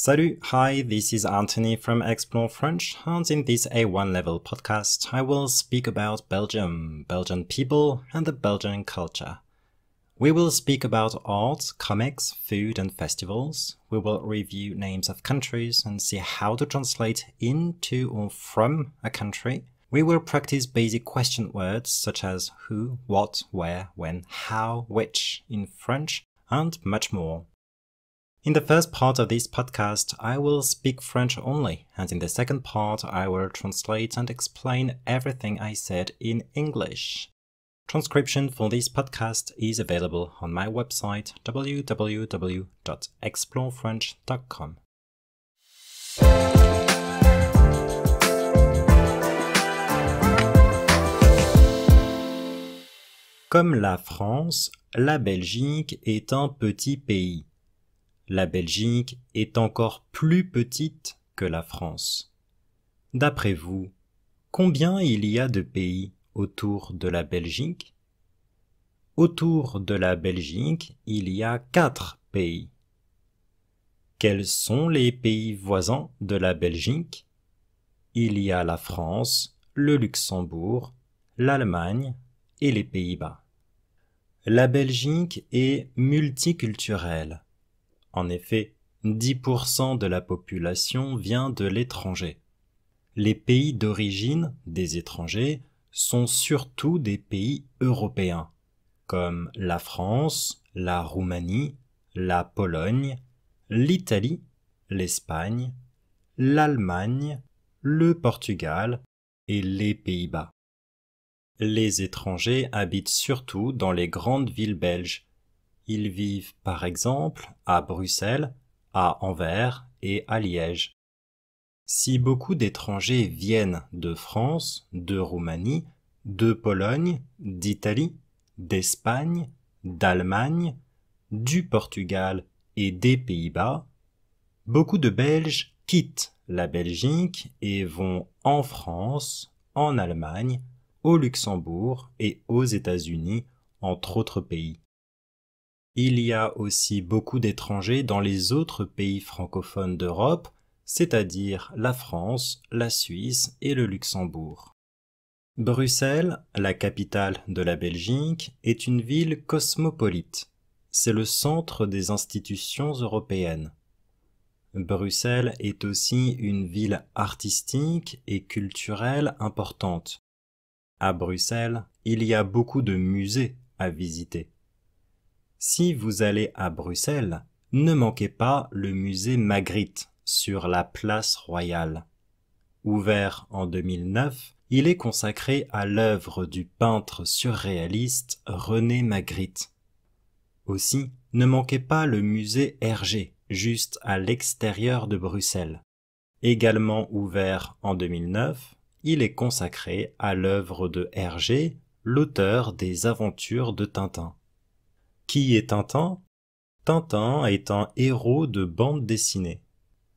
Salut, hi, this is Anthony from Explore French, and in this A1 level podcast, I will speak about Belgium, Belgian people, and the Belgian culture. We will speak about art, comics, food, and festivals. We will review names of countries and see how to translate into or from a country. We will practice basic question words such as who, what, where, when, how, which in French, and much more. In the first part of this podcast, I will speak French only, and in the second part, I will translate and explain everything I said in English. Transcription for this podcast is available on my website www.explorefrench.com. Comme la France, la Belgique est un petit pays. La Belgique est encore plus petite que la France. D'après vous, combien il y a de pays autour de la Belgique? Autour de la Belgique, il y a 4 pays. Quels sont les pays voisins de la Belgique? Il y a la France, le Luxembourg, l'Allemagne et les Pays-Bas. La Belgique est multiculturelle. En effet, 10% de la population vient de l'étranger. Les pays d'origine des étrangers sont surtout des pays européens, comme la France, la Roumanie, la Pologne, l'Italie, l'Espagne, l'Allemagne, le Portugal et les Pays-Bas. Les étrangers habitent surtout dans les grandes villes belges. Ils vivent par exemple à Bruxelles, à Anvers et à Liège. Si beaucoup d'étrangers viennent de France, de Roumanie, de Pologne, d'Italie, d'Espagne, d'Allemagne, du Portugal et des Pays-Bas, beaucoup de Belges quittent la Belgique et vont en France, en Allemagne, au Luxembourg et aux États-Unis, entre autres pays. Il y a aussi beaucoup d'étrangers dans les autres pays francophones d'Europe, c'est-à-dire la France, la Suisse et le Luxembourg. Bruxelles, la capitale de la Belgique, est une ville cosmopolite. C'est le centre des institutions européennes. Bruxelles est aussi une ville artistique et culturelle importante. À Bruxelles, il y a beaucoup de musées à visiter. Si vous allez à Bruxelles, ne manquez pas le musée Magritte sur la place Royale. Ouvert en 2009, il est consacré à l'œuvre du peintre surréaliste René Magritte. Aussi, ne manquez pas le musée Hergé, juste à l'extérieur de Bruxelles. Également ouvert en 2009, il est consacré à l'œuvre de Hergé, l'auteur des aventures de Tintin. Qui est Tintin? Tintin est un héros de bande dessinée.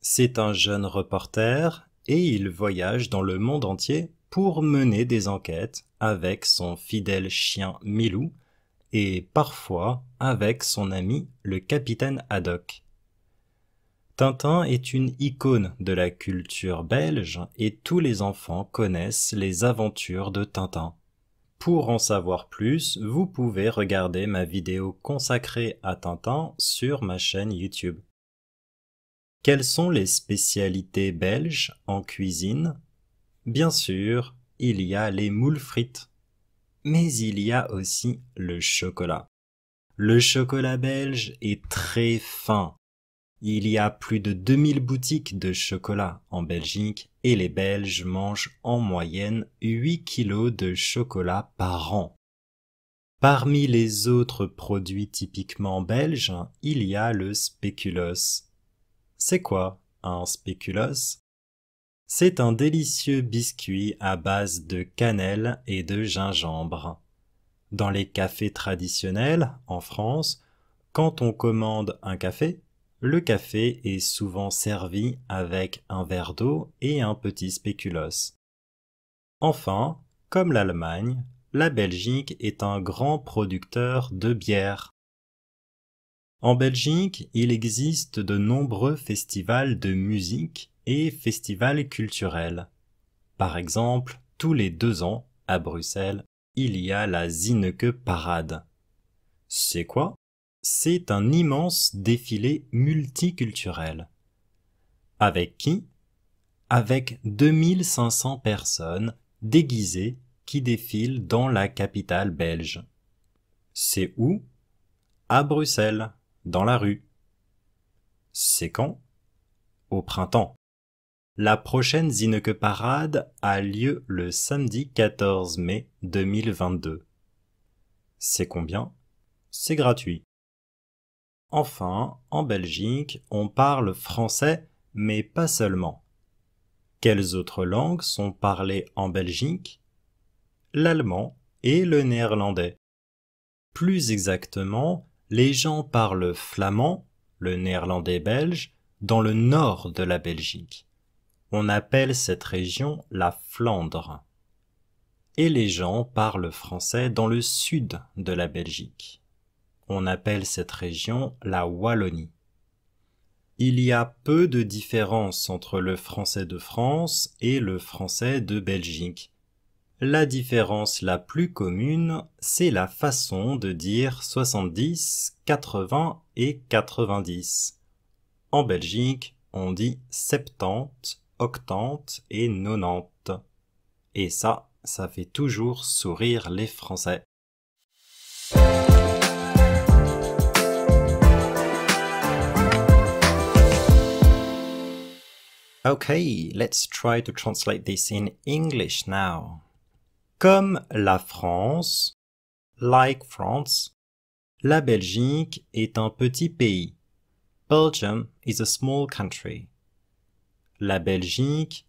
C'est un jeune reporter et il voyage dans le monde entier pour mener des enquêtes avec son fidèle chien Milou et parfois avec son ami le capitaine Haddock. Tintin est une icône de la culture belge et tous les enfants connaissent les aventures de Tintin. Pour en savoir plus, vous pouvez regarder ma vidéo consacrée à Tintin sur ma chaîne YouTube. Quelles sont les spécialités belges en cuisine? Bien sûr, il y a les moules frites. Mais il y a aussi le chocolat. Le chocolat belge est très fin. Il y a plus de 2000 boutiques de chocolat en Belgique et les Belges mangent en moyenne 8 kilos de chocolat par an. Parmi les autres produits typiquement belges, il y a le spéculoos. C'est quoi un spéculoos? C'est un délicieux biscuit à base de cannelle et de gingembre. Dans les cafés traditionnels, en France, quand on commande un café, le café est souvent servi avec un verre d'eau et un petit spéculoos. Enfin, comme l'Allemagne, la Belgique est un grand producteur de bière. En Belgique, il existe de nombreux festivals de musique et festivals culturels. Par exemple, tous les 2 ans, à Bruxelles, il y a la Zineke Parade. C'est quoi? C'est un immense défilé multiculturel. Avec qui? Avec 2500 personnes déguisées qui défilent dans la capitale belge. C'est où? À Bruxelles, dans la rue. C'est quand? Au printemps. La prochaine Zineke Parade a lieu le samedi 14 mai 2022. C'est combien? C'est gratuit. Enfin, en Belgique, on parle français, mais pas seulement. Quelles autres langues sont parlées en Belgique? L'allemand et le néerlandais. Plus exactement, les gens parlent flamand, le néerlandais belge, dans le nord de la Belgique. On appelle cette région la Flandre. Et les gens parlent français dans le sud de la Belgique. On appelle cette région la Wallonie. Il y a peu de différence entre le français de France et le français de Belgique. La différence la plus commune, c'est la façon de dire 70, 80 et 90. En Belgique, on dit 70, 80 et 90. Et ça fait toujours sourire les Français. Okay, let's try to translate this in English now. Comme la France, like France, la Belgique est un petit pays. Belgium is a small country. La Belgique,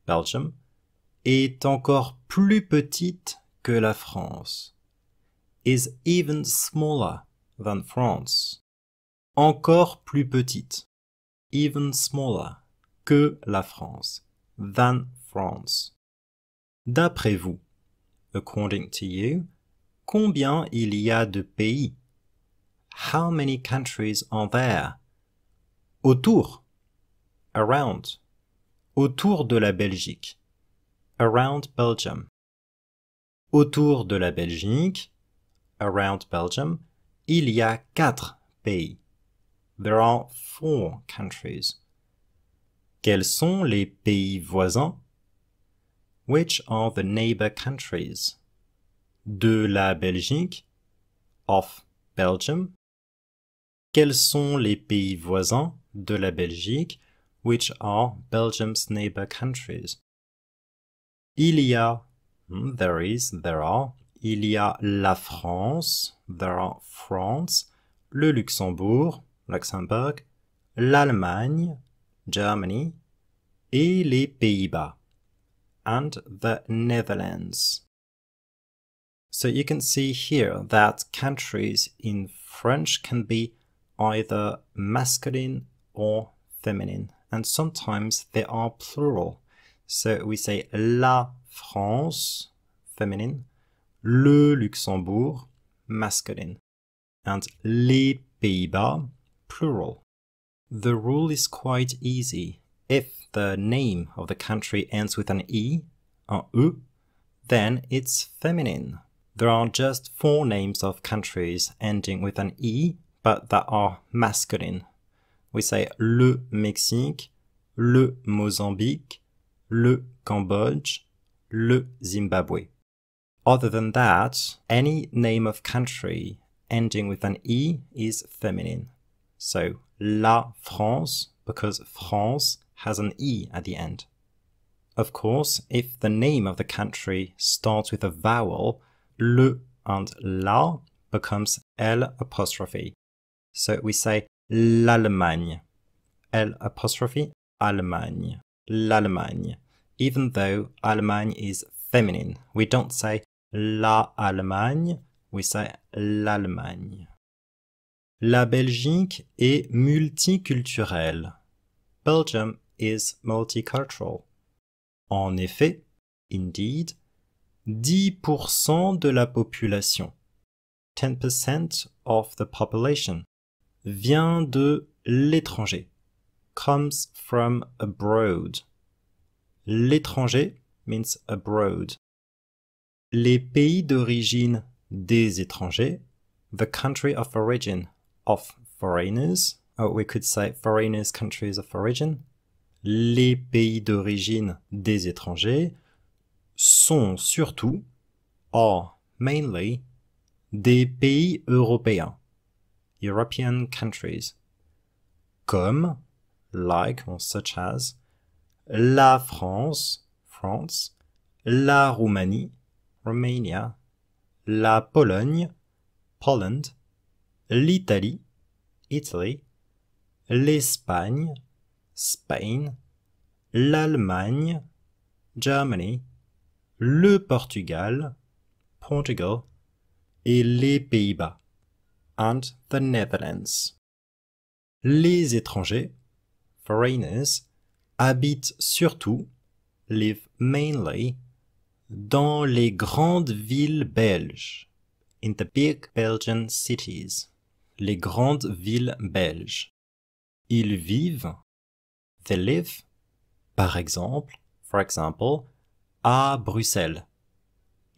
Belgium, est encore plus petite que la France. Is even smaller than France. Encore plus petite. Even smaller que la France. Than France. D'après vous, according to you, combien il y a de pays? How many countries are there? Autour. Around. Autour de la Belgique. Around Belgium. Autour de la Belgique. Around Belgium. Il y a 4 pays. There are 4 countries. Quels sont les pays voisins? Which are the neighbor countries? De la Belgique. Of Belgium. Quels sont les pays voisins de la Belgique? Which are Belgium's neighbor countries? Il y a, there are, il y a la France, there are France, le Luxembourg, Luxembourg, l'Allemagne, Germany, et les Pays-Bas, and the Netherlands. So you can see here that countries in French can be either masculine or feminine, and sometimes they are plural. So we say la France, feminine, le Luxembourg, masculine, and les Pays-Bas, plural. The rule is quite easy. If the name of the country ends with an E, un E, then it's feminine. There are just 4 names of countries ending with an E, but that are masculine. We say le Mexique, le Mozambique, le Cambodge, le Zimbabwe. Other than that, any name of country ending with an E is feminine. So, la France, because France has an E at the end. Of course, if the name of the country starts with a vowel, le and la becomes L apostrophe. So we say l'Allemagne. L apostrophe Allemagne. L'Allemagne. Even though Allemagne is feminine, we don't say la Allemagne, we say l'Allemagne. La Belgique est multiculturelle. Belgium is multicultural. En effet, indeed, 10% de la population, 10% of the population, vient de l'étranger. Comes from abroad. L'étranger means abroad. Les pays d'origine des étrangers, the country of origin of foreigners, or we could say foreigners' countries of origin. Les pays d'origine des étrangers sont surtout, are mainly, des pays européens, European countries, comme, like or such as, la France, France, la Roumanie, Romania, la Pologne, Poland, l'Italie, Italy, l'Espagne, Spain, l'Allemagne, Germany, le Portugal, Portugal, et les Pays-Bas, and the Netherlands. Les étrangers, foreigners, habitent surtout, live mainly, dans les grandes villes belges, in the big Belgian cities, les grandes villes belges. Ils vivent, they live, par exemple, for example, à Bruxelles,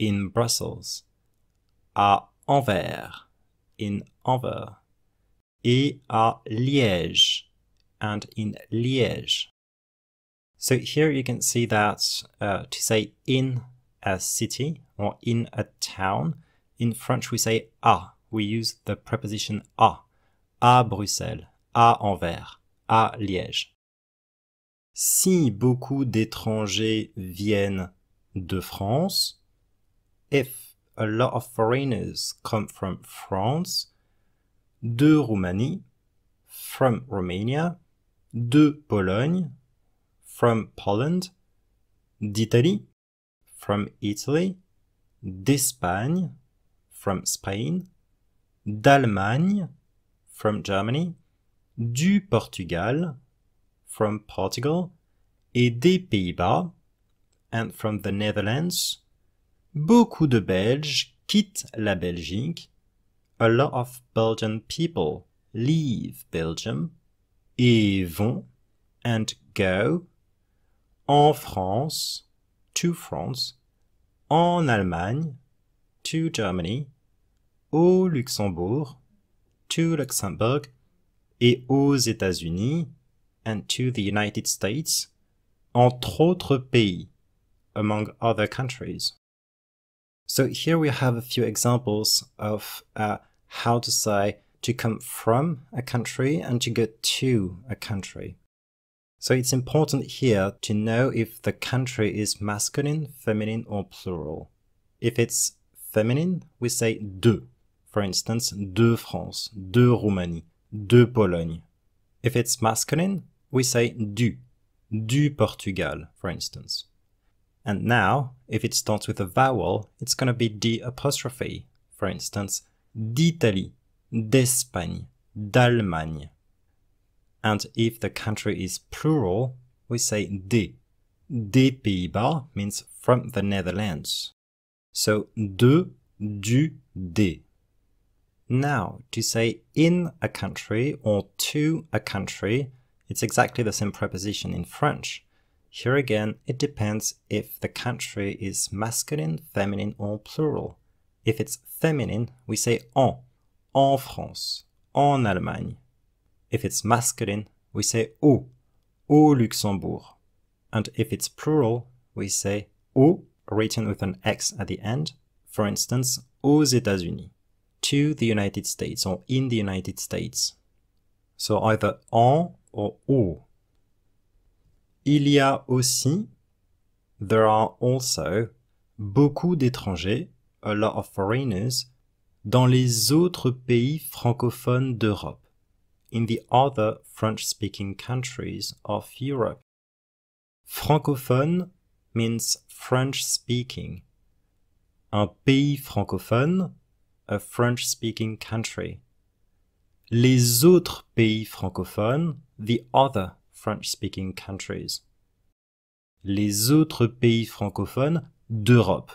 in Brussels, à Anvers, in Anvers, et à Liège, and in Liège. So here you can see that to say in a city or in a town, in French we say à. We use the preposition à Bruxelles, à Anvers, à Liège. Si beaucoup d'étrangers viennent de France, if a lot of foreigners come from France, de Roumanie, from Romania, de Pologne, from Poland, d'Italie, from Italy, d'Espagne, from Spain, d'Allemagne, from Germany, du Portugal, from Portugal, et des Pays-Bas, and from the Netherlands, beaucoup de Belges quittent la Belgique, a lot of Belgian people leave Belgium, et vont, and go, en France, to France, en Allemagne, to Germany, au Luxembourg, to Luxembourg, et aux États-Unis, and to the United States, entre autres pays, among other countries. So here we have a few examples of how to say to come from a country and to go to a country. So it's important here to know if the country is masculine, feminine, or plural. If it's feminine, we say de. For instance, de France, de Roumanie, de Pologne. If it's masculine, we say du Portugal, for instance. And now, if it starts with a vowel, it's going to be D apostrophe. For instance, d'Italie, d'Espagne, d'Allemagne. And if the country is plural, we say des. Des Pays-Bas means from the Netherlands. So de, du, des. Now, to say in a country or to a country, it's exactly the same preposition in French. Here again, it depends if the country is masculine, feminine, or plural. If it's feminine, we say en France, en Allemagne. If it's masculine, we say au Luxembourg. And if it's plural, we say au, written with an X at the end. For instance, aux États-Unis, to the United States, or in the United States. So either en or au. Il y a aussi, there are also, beaucoup d'étrangers, a lot of foreigners, dans les autres pays francophones d'Europe, in the other French-speaking countries of Europe. Francophone means French-speaking. Un pays francophone, a French-speaking country. Les autres pays francophones, the other French-speaking countries. Les autres pays francophones d'Europe,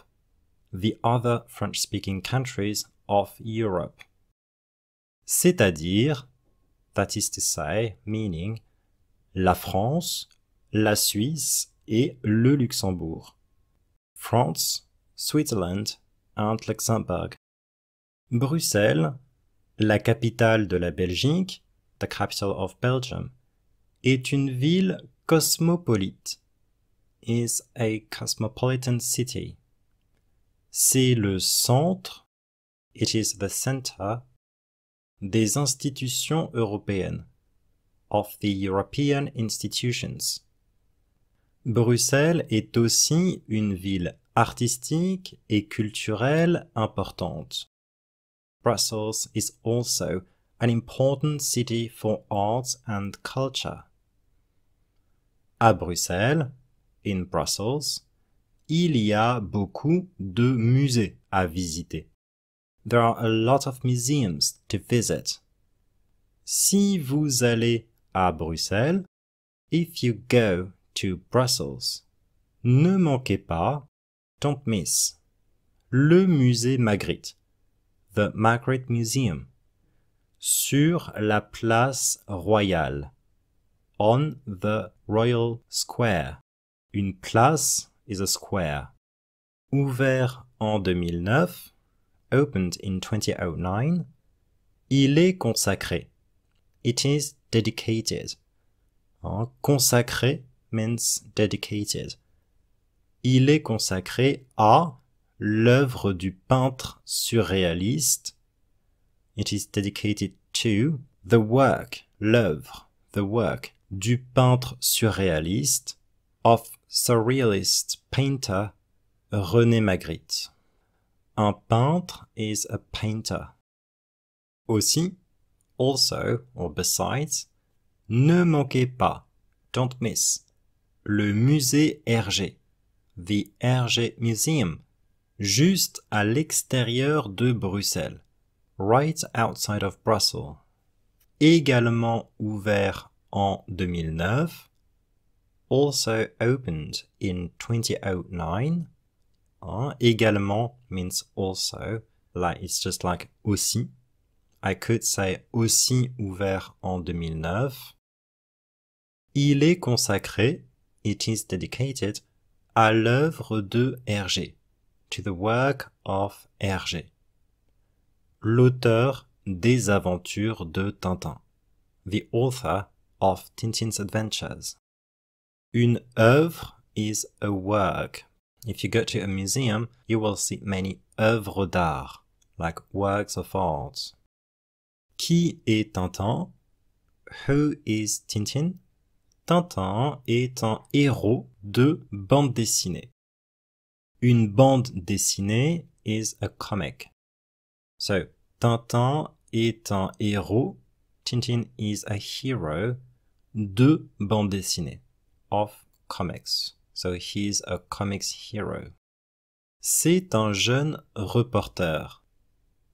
the other French-speaking countries of Europe. C'est-à-dire, that is to say, meaning la France, la Suisse et le Luxembourg. France, Switzerland and Luxembourg. Bruxelles, la capitale de la Belgique, the capital of Belgium, est une ville cosmopolite, is a cosmopolitan city. C'est le centre, it is the center, des institutions européennes, of the European institutions. Bruxelles est aussi une ville artistique et culturelle importante. Brussels is also an important city for arts and culture. À Bruxelles, in Brussels, il y a beaucoup de musées à visiter. There are a lot of museums to visit. Si vous allez à Bruxelles, if you go to Brussels, ne manquez pas, don't miss, le musée Magritte, the Magritte Museum, sur la place Royale, on the Royal Square. Une place is a square. Ouvert en 2009, opened in 2009, il est consacré. It is dedicated. Consacré means dedicated. Il est consacré à l'œuvre du peintre surréaliste. It is dedicated to the work, l'œuvre, the work, du peintre surréaliste, of surrealist painter René Magritte. Un peintre is a painter. Aussi, also or besides, ne manquez pas, don't miss, le musée Hergé, the Hergé Museum, juste à l'extérieur de Bruxelles, right outside of Brussels. Également ouvert en 2009, also opened in 2009. Également means also, like it's just like aussi. I could say aussi ouvert en 2009. Il est consacré, it is dedicated, à l'œuvre de Hergé, to the work of Hergé, l'auteur des aventures de Tintin, the author of Tintin's Adventures. Une œuvre is a work. If you go to a museum, you will see many œuvres d'art, like works of art. Qui est Tintin? Who is Tintin? Tintin est un héros de bande dessinée. Une bande dessinée is a comic. So, Tintin est un héros, Tintin is a hero, de bande dessinée, of comics. So he's a comics hero. C'est un jeune reporter.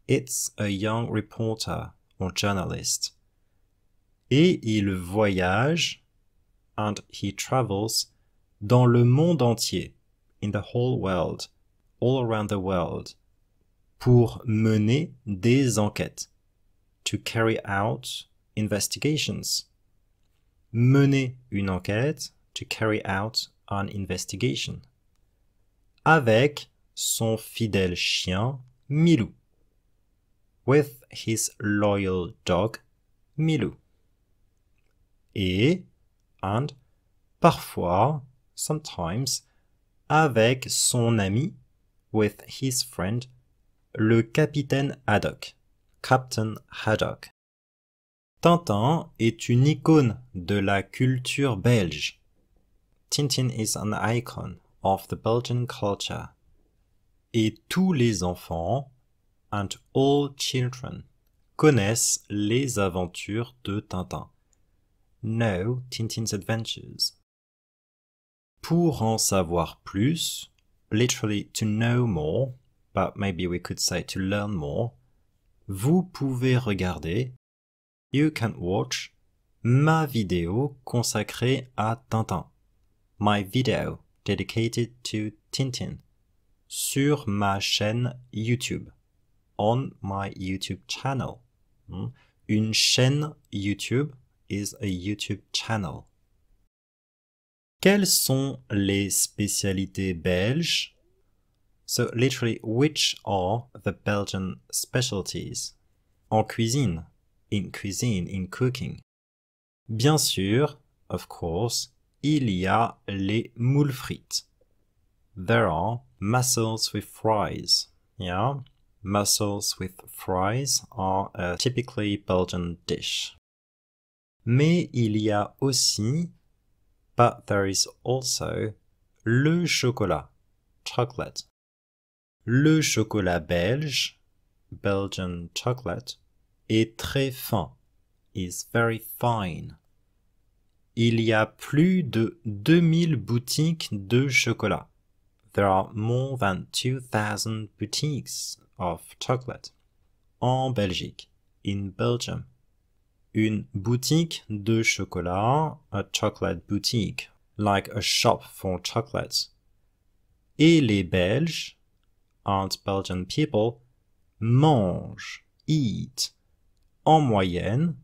It's a young reporter or journalist. Et il voyage, and he travels, dans le monde entier, in the whole world, all around the world, pour mener des enquêtes, to carry out investigations. Mener une enquête, to carry out an investigation. Avec son fidèle chien, Milou. With his loyal dog, Milou. Et, and, parfois, sometimes, avec son ami, with his friend, le capitaine Haddock, Captain Haddock. Tintin est une icône de la culture belge. Tintin is an icon of the Belgian culture. Et tous les enfants, and all children, connaissent les aventures de Tintin. Know Tintin's adventures. Pour en savoir plus, literally to know more, but maybe we could say to learn more, vous pouvez regarder, you can watch, ma vidéo consacrée à Tintin, my video dedicated to Tintin, sur ma chaîne YouTube, on my YouTube channel. Une chaîne YouTube is a YouTube channel. Quelles sont les spécialités belges? So literally, which are the Belgian specialties? En cuisine, in cooking. Bien sûr, of course, il y a les moules frites. There are mussels with fries. Yeah, mussels with fries are a typically Belgian dish. Mais il y a aussi, but there is also, le chocolat, chocolate. Le chocolat belge, Belgian chocolate, est très fin, is very fine. Il y a plus de 2000 boutiques de chocolat. There are more than 2000 boutiques of chocolate. En Belgique, in Belgium. Une boutique de chocolat, a chocolate boutique, like a shop for chocolates. Et les Belges, and Belgian people, mangent, eat, en moyenne,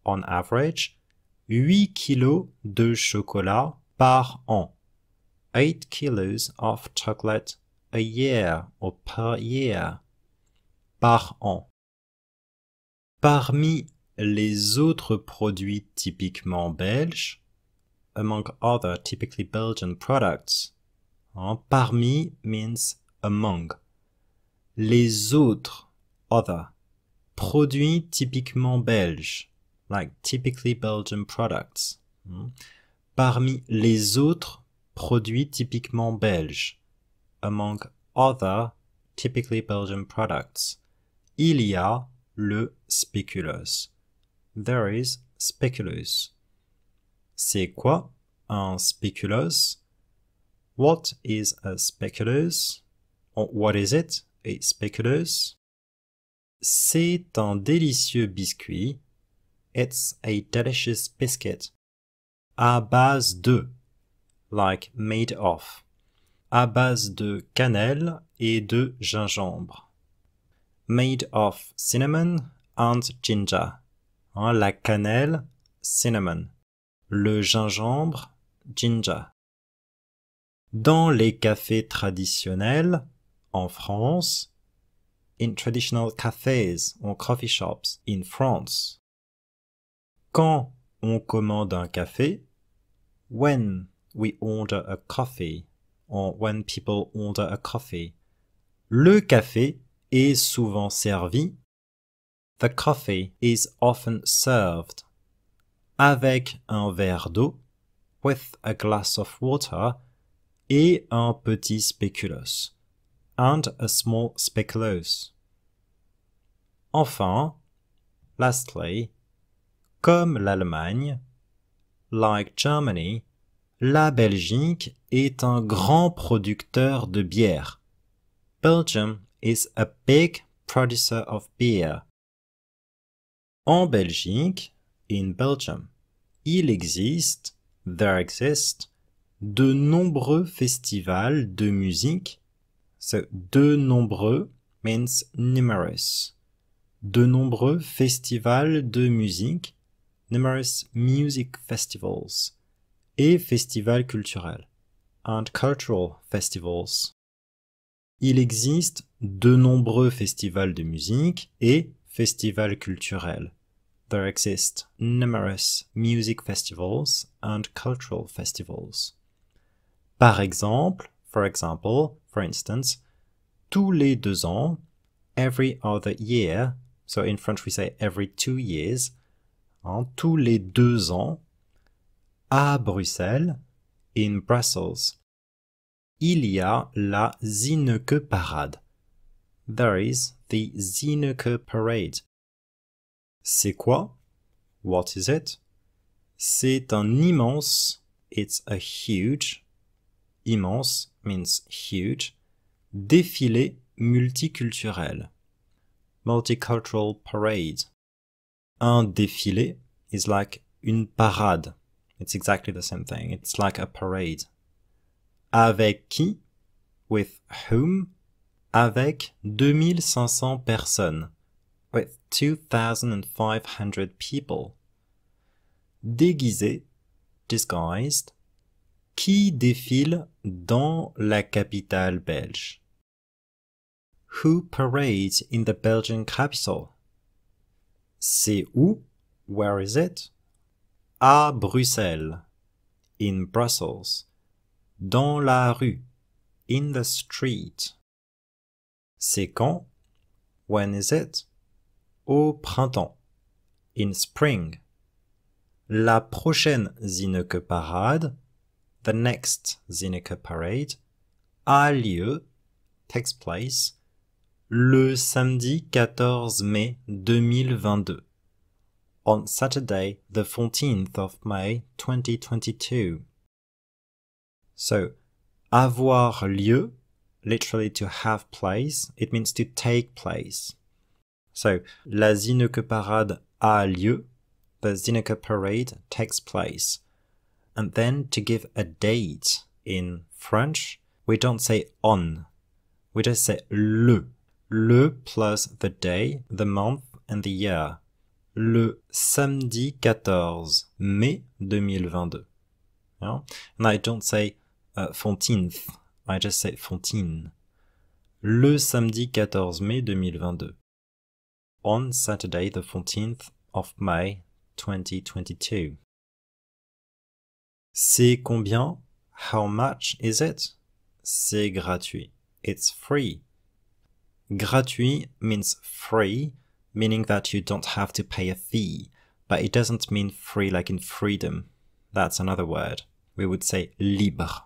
on average, 8 kilos de chocolat par an. 8 kilos of chocolate a year or per year. Par an. Parmi les autres produits typiquement belges, among other typically Belgian products, parmi means among. Les autres, other, produits typiquement belges, like typically Belgian products. Parmi les autres produits typiquement belges, among other typically Belgian products, il y a le spéculoos. There is speculoos. C'est quoi un spéculoos? What is a speculoos? Or what is it? A spéculoos? C'est un délicieux biscuit. It's a delicious biscuit. À base de, like made of. À base de cannelle et de gingembre. Made of cinnamon and ginger. La cannelle, cinnamon. Le gingembre, ginger. Dans les cafés traditionnels, en France, in traditional cafés or coffee shops in France. Quand on commande un café, when we order a coffee, or when people order a coffee, le café est souvent servi, the coffee is often served, avec un verre d'eau, with a glass of water, et un petit spéculoos, and a small speculoos. Enfin, lastly, comme l'Allemagne, like Germany, la Belgique est un grand producteur de bière. Belgium is a big producer of beer. En Belgique, in Belgium, il existe, there exist, de nombreux festivals de musique. So, de nombreux means numerous. De nombreux festivals de musique, numerous music festivals, et festivals culturels, and cultural festivals. Il existe de nombreux festivals de musique et festivals culturels. There exist numerous music festivals and cultural festivals. Par exemple, for instance, tous les 2 ans, every other year, so in French we say every 2 years, tous les 2 ans, à Bruxelles, in Brussels, il y a la Zineke Parade. There is the Zineke Parade. C'est quoi? What is it? C'est un immense, it's a huge, immense means huge, défilé multiculturel. Multicultural parade. Un défilé is like une parade. It's exactly the same thing. It's like a parade. Avec qui? With whom? Avec 2500 personnes. with 2,500 people. Déguisé, disguised, qui défile dans la capitale belge? Who parades in the Belgian capital? C'est où? Where is it? À Bruxelles. In Brussels. Dans la rue. In the street. C'est quand? When is it? Au printemps. In spring. La prochaine Zinneke parade, the next Zinneke parade, a lieu, takes place, le samedi 14 mai 2022. On Saturday, the 14th of May 2022. So, avoir lieu, literally to have place, it means to take place. So, la Zinneke parade a lieu, the Zinneke parade takes place. And then to give a date in French, we don't say on, we just say le. Le plus the day, the month and the year. Le samedi 14 mai 2022. Yeah? And I don't say 14th, I just say Fontine. Le samedi 14 mai 2022. On Saturday the 14th of May 2022. C'est combien? How much is it? C'est gratuit. It's free. Gratuit means free, meaning that you don't have to pay a fee, but it doesn't mean free like in freedom. That's another word. We would say libre.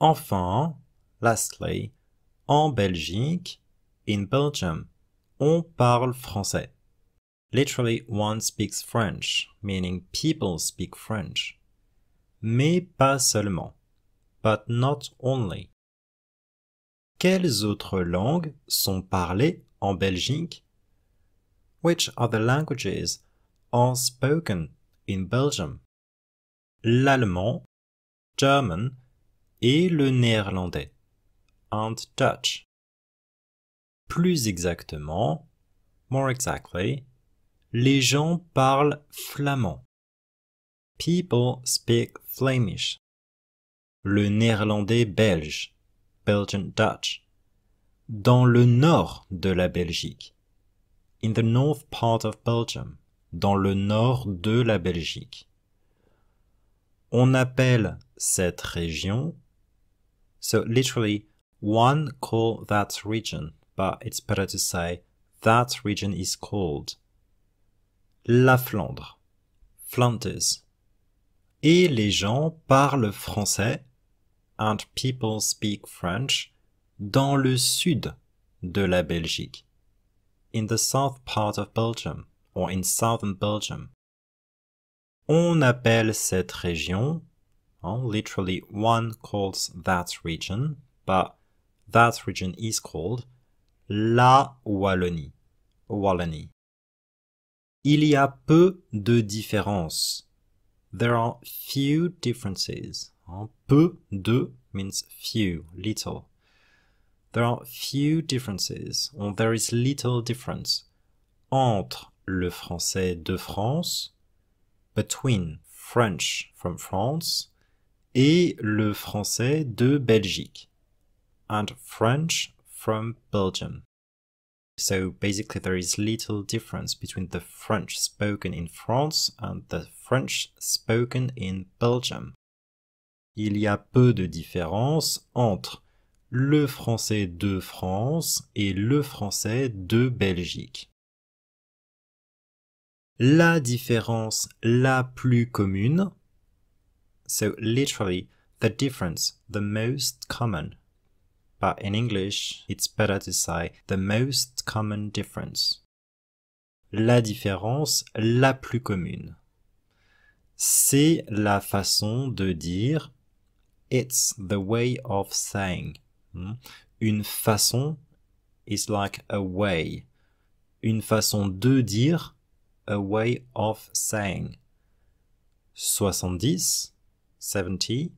Enfin, lastly, en Belgique, in Belgium, on parle français. Literally, one speaks French, meaning people speak French. Mais pas seulement, but not only. Quelles autres langues sont parlées en Belgique? Which other languages are spoken in Belgium? L'allemand, German, et le néerlandais, and Dutch. Plus exactement, more exactly, les gens parlent flamand. People speak Flemish. Le néerlandais belge, Belgian Dutch. Dans le nord de la Belgique. In the north part of Belgium. Dans le nord de la Belgique. On appelle cette région, so literally, one call that region, but it's better to say that region is called la Flandre, Flanders. Et les gens parlent français, and people speak French, dans le sud de la Belgique, in the south part of Belgium, or in southern Belgium. On appelle cette région, literally one calls that region, but that region is called la Wallonie, Wallonie. Il y a peu de différences. There are few differences. Peu de means few, little. There are few differences, or there is little difference, entre le français de France, between French from France, et le français de Belgique, and French from Belgium. So basically there is little difference between the French spoken in France and the French spoken in Belgium. Il y a peu de différence entre le français de France et le français de Belgique. La différence la plus commune, so literally the difference the most common, but in English it's better to say the most common difference. La différence la plus commune, c'est la façon de dire, it's the way of saying. Une façon is like a way. Une façon de dire, a way of saying. 70, 70,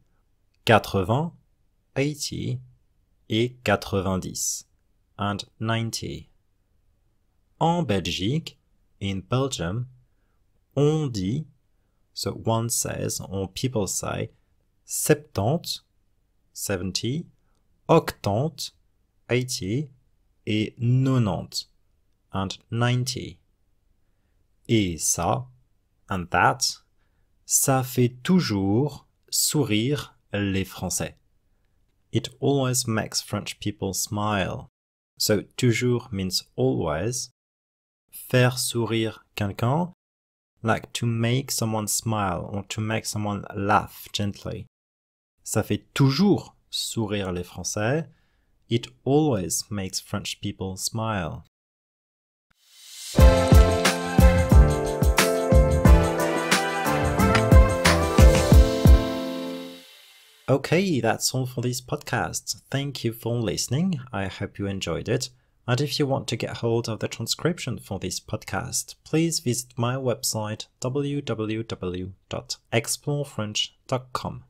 80, 80 et 90, and 90. En Belgique, in Belgium, on dit, so one says, or people say, 70, 70, 80, 80, et 90, and 90. Et ça, and that, ça fait toujours sourire les Français. It always makes French people smile. So toujours means always. Faire sourire quelqu'un, like to make someone smile or to make someone laugh gently. Ça fait toujours sourire les Français. It always makes French people smile. Okay, that's all for this podcast. Thank you for listening. I hope you enjoyed it. And if you want to get hold of the transcription for this podcast, please visit my website www.explorefrench.com.